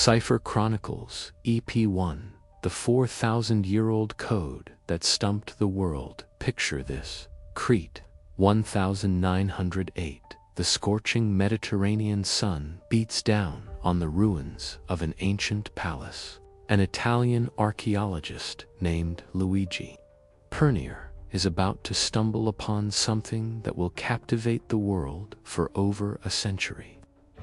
Cipher Chronicles, EP1, the 4,000-year-old code that stumped the world. Picture this. Crete, 1908. The scorching Mediterranean sun beats down on the ruins of an ancient palace. An Italian archaeologist named Luigi Pernier is about to stumble upon something that will captivate the world for over a century.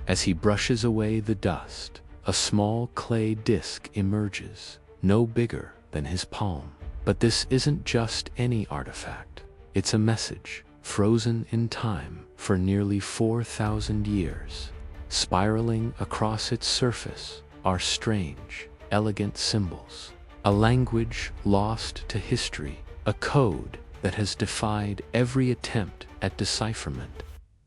As he brushes away the dust, a small clay disc emerges, no bigger than his palm. But this isn't just any artifact. It's a message, frozen in time for nearly 4,000 years. Spiraling across its surface are strange, elegant symbols. A language lost to history, a code that has defied every attempt at decipherment.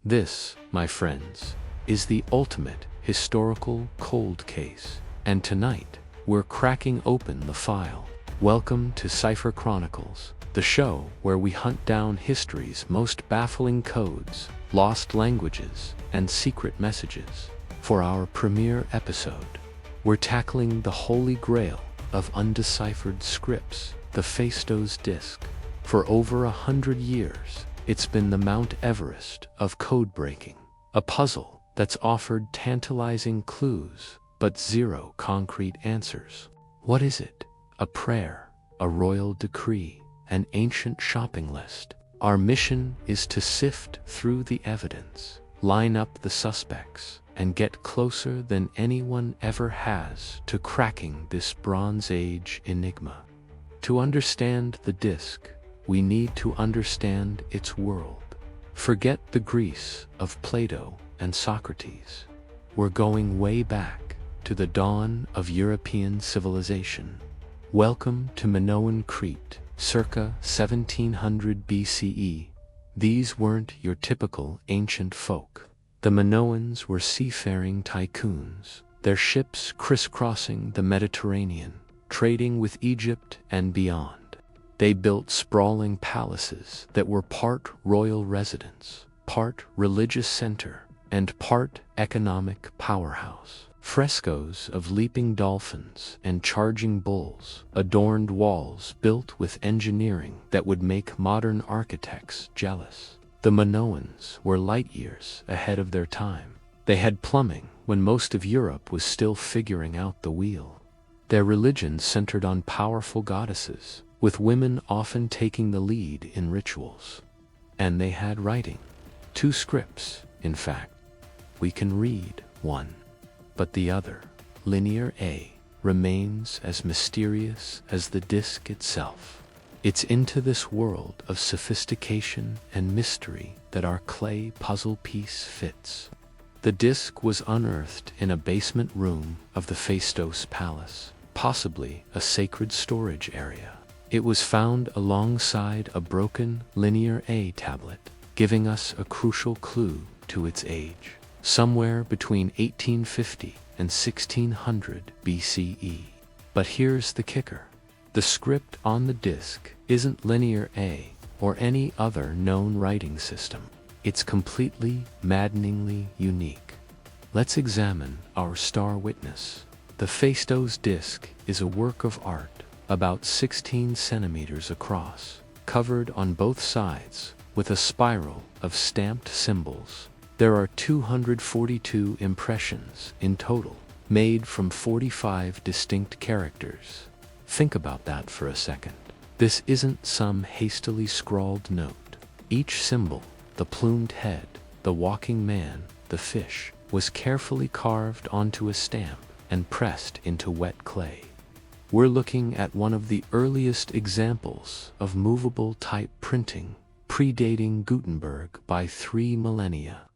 This, my friends, is the ultimate historical cold case. And tonight, we're cracking open the file. Welcome to Cipher Chronicles, the show where we hunt down history's most baffling codes, lost languages, and secret messages. For our premiere episode, we're tackling the holy grail of undeciphered scripts, the Phaistos disc. For over 100 years, it's been the Mount Everest of code breaking, a puzzle that's offered tantalizing clues, but zero concrete answers. What is it? A prayer, a royal decree, an ancient shopping list? Our mission is to sift through the evidence, line up the suspects, and get closer than anyone ever has to cracking this Bronze Age enigma. To understand the disc, we need to understand its world. Forget the Greece of Plato and Socrates. We're going way back to the dawn of European civilization. Welcome to Minoan Crete, circa 1700 BCE. These weren't your typical ancient folk. The Minoans were seafaring tycoons, their ships crisscrossing the Mediterranean, trading with Egypt and beyond. They built sprawling palaces that were part royal residence, part religious center, and part economic powerhouse. Frescoes of leaping dolphins and charging bulls adorned walls built with engineering that would make modern architects jealous. The Minoans were light years ahead of their time. They had plumbing when most of Europe was still figuring out the wheel. Their religion centered on powerful goddesses, with women often taking the lead in rituals. And they had writing. 2 scripts, in fact. We can read one, but the other, Linear A, remains as mysterious as the disc itself. It's into this world of sophistication and mystery that our clay puzzle piece fits. The disc was unearthed in a basement room of the Phaistos Palace, possibly a sacred storage area. It was found alongside a broken Linear A tablet, giving us a crucial clue to its age. Somewhere between 1850 and 1600 BCE. But here's the kicker. The script on the disc isn't Linear A or any other known writing system. It's completely, maddeningly unique. Let's examine our star witness. The Phaistos disc is a work of art about 16 centimeters across, covered on both sides with a spiral of stamped symbols. There are 242 impressions in total, made from 45 distinct characters. Think about that for a second. This isn't some hastily scrawled note. Each symbol, the plumed head, the walking man, the fish, was carefully carved onto a stamp and pressed into wet clay. We're looking at one of the earliest examples of movable type printing, predating Gutenberg by 3 millennia.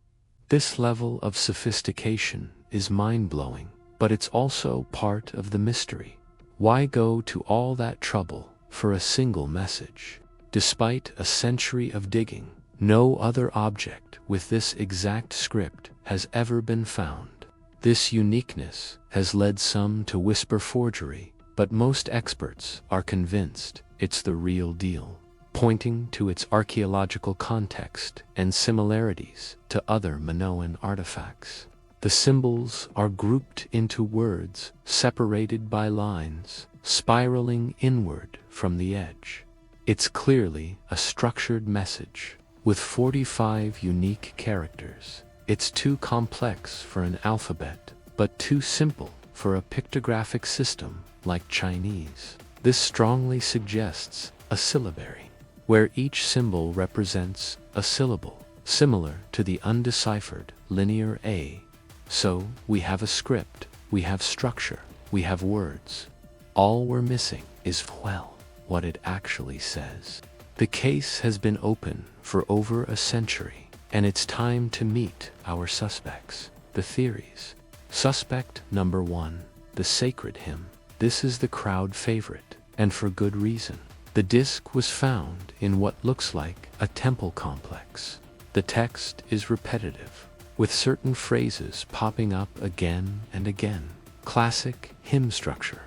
This level of sophistication is mind-blowing, but it's also part of the mystery. Why go to all that trouble for a single message? Despite a century of digging, no other object with this exact script has ever been found. This uniqueness has led some to whisper forgery, but most experts are convinced it's the real deal, pointing to its archaeological context and similarities to other Minoan artifacts. The symbols are grouped into words, separated by lines, spiraling inward from the edge. It's clearly a structured message, with 45 unique characters. It's too complex for an alphabet, but too simple for a pictographic system like Chinese. This strongly suggests a syllabary, where each symbol represents a syllable, similar to the undeciphered linear A. So, we have a script, we have structure, we have words. All we're missing is, well, what it actually says. The case has been open for over a century, and it's time to meet our suspects, the theories. Suspect number 1, the sacred hymn. This is the crowd favorite, and for good reason. The disc was found in what looks like a temple complex. The text is repetitive, with certain phrases popping up again and again. Classic hymn structure.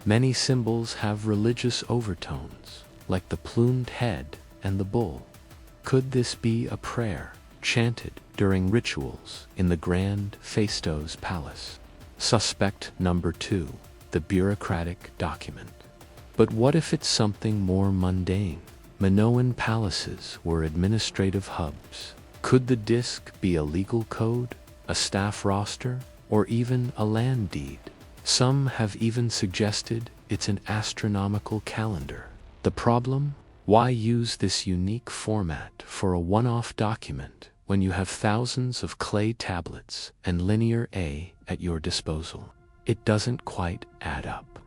Many symbols have religious overtones, like the plumed head and the bull. Could this be a prayer chanted during rituals in the Grand Phaistos Palace? Suspect number 2, the bureaucratic document. But what if it's something more mundane? Minoan palaces were administrative hubs. Could the disc be a legal code, a staff roster, or even a land deed? Some have even suggested it's an astronomical calendar. The problem? Why use this unique format for a one-off document when you have thousands of clay tablets and linear A at your disposal? It doesn't quite add up.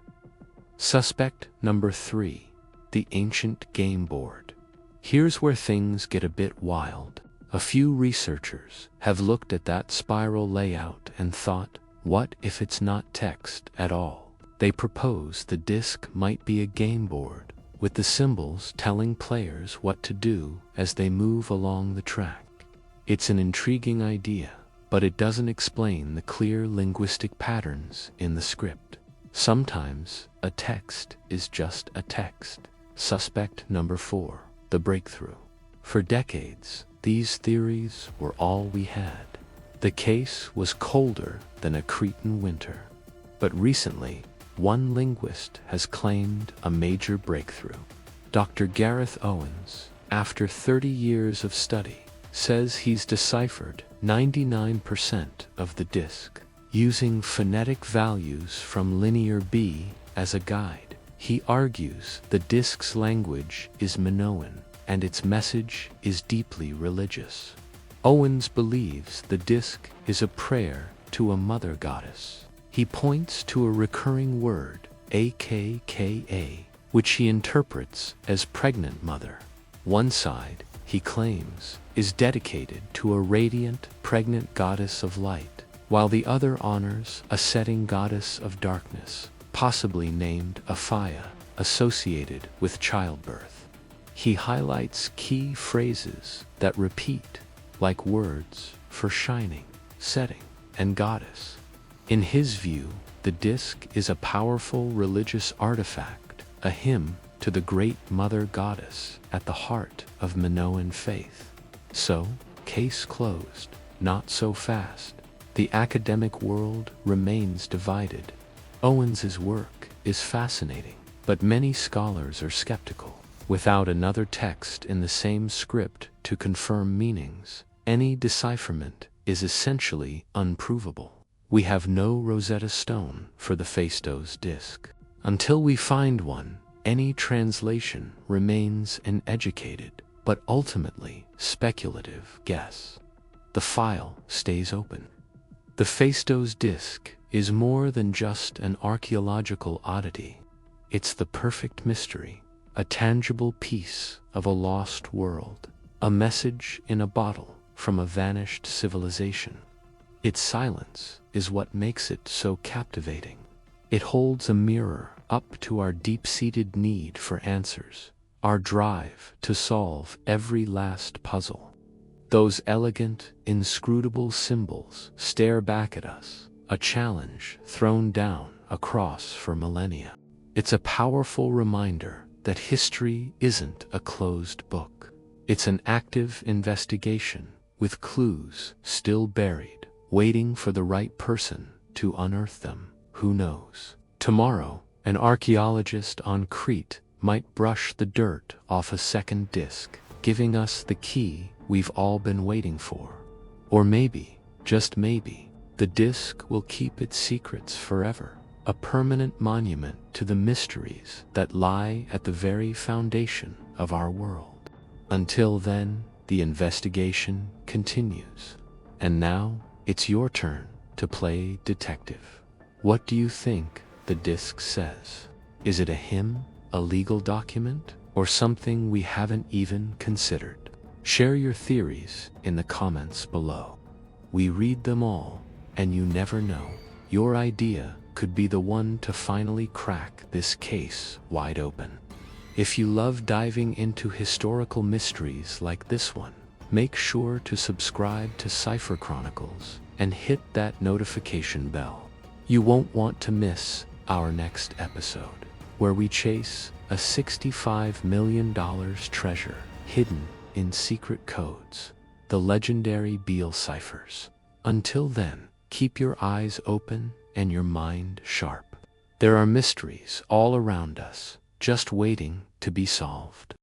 Suspect number 3, the ancient game board. Here's where things get a bit wild. A few researchers have looked at that spiral layout and thought, what if it's not text at all? They propose the disc might be a game board, with the symbols telling players what to do as they move along the track. It's an intriguing idea, but it doesn't explain the clear linguistic patterns in the script. Sometimes a text is just a text. Suspect number 4, the breakthrough. For decades, these theories were all we had. The case was colder than a Cretan winter. But recently, one linguist has claimed a major breakthrough. Dr. Gareth Owens, after 30 years of study, says he's deciphered 99% of the disc, using phonetic values from linear B as a guide. He argues the disc's language is Minoan, and its message is deeply religious. Owens believes the disc is a prayer to a mother goddess. He points to a recurring word, AKKA, which he interprets as pregnant mother. One side, he claims, is dedicated to a radiant, pregnant goddess of light, while the other honors a setting goddess of darkness, possibly named Aphia, associated with childbirth. He highlights key phrases that repeat, like words for shining, setting, and goddess. In his view, the disc is a powerful religious artifact, a hymn to the great mother goddess at the heart of Minoan faith. So, case closed. Not so fast. The academic world remains divided. Owens's work is fascinating, but many scholars are skeptical. Without another text in the same script to confirm meanings, any decipherment is essentially unprovable. We have no Rosetta Stone for the Phaistos disc. Until we find one, any translation remains an educated, but ultimately speculative guess. The file stays open. The Phaistos disc is more than just an archaeological oddity. It's the perfect mystery, a tangible piece of a lost world, a message in a bottle from a vanished civilization. Its silence is what makes it so captivating. It holds a mirror up to our deep-seated need for answers, our drive to solve every last puzzle. Those elegant, inscrutable symbols stare back at us, a challenge thrown down across for millennia. It's a powerful reminder that history isn't a closed book. It's an active investigation with clues still buried waiting for the right person to unearth them. Who knows? Tomorrow, an archaeologist on Crete might brush the dirt off a second disc, giving us the key we've all been waiting for. Or maybe, just maybe, the disc will keep its secrets forever, a permanent monument to the mysteries that lie at the very foundation of our world. Until then, the investigation continues. And now, it's your turn to play detective. What do you think the disc says? Is it a hymn, a legal document, or something we haven't even considered? Share your theories in the comments below. We read them all, and you never know, your idea could be the one to finally crack this case wide open. If you love diving into historical mysteries like this one, make sure to subscribe to Cipher Chronicles and hit that notification bell. You won't want to miss our next episode, where we chase a $65 million treasure hidden in secret codes, the legendary Beale ciphers. Until then, keep your eyes open and your mind sharp. There are mysteries all around us, just waiting to be solved.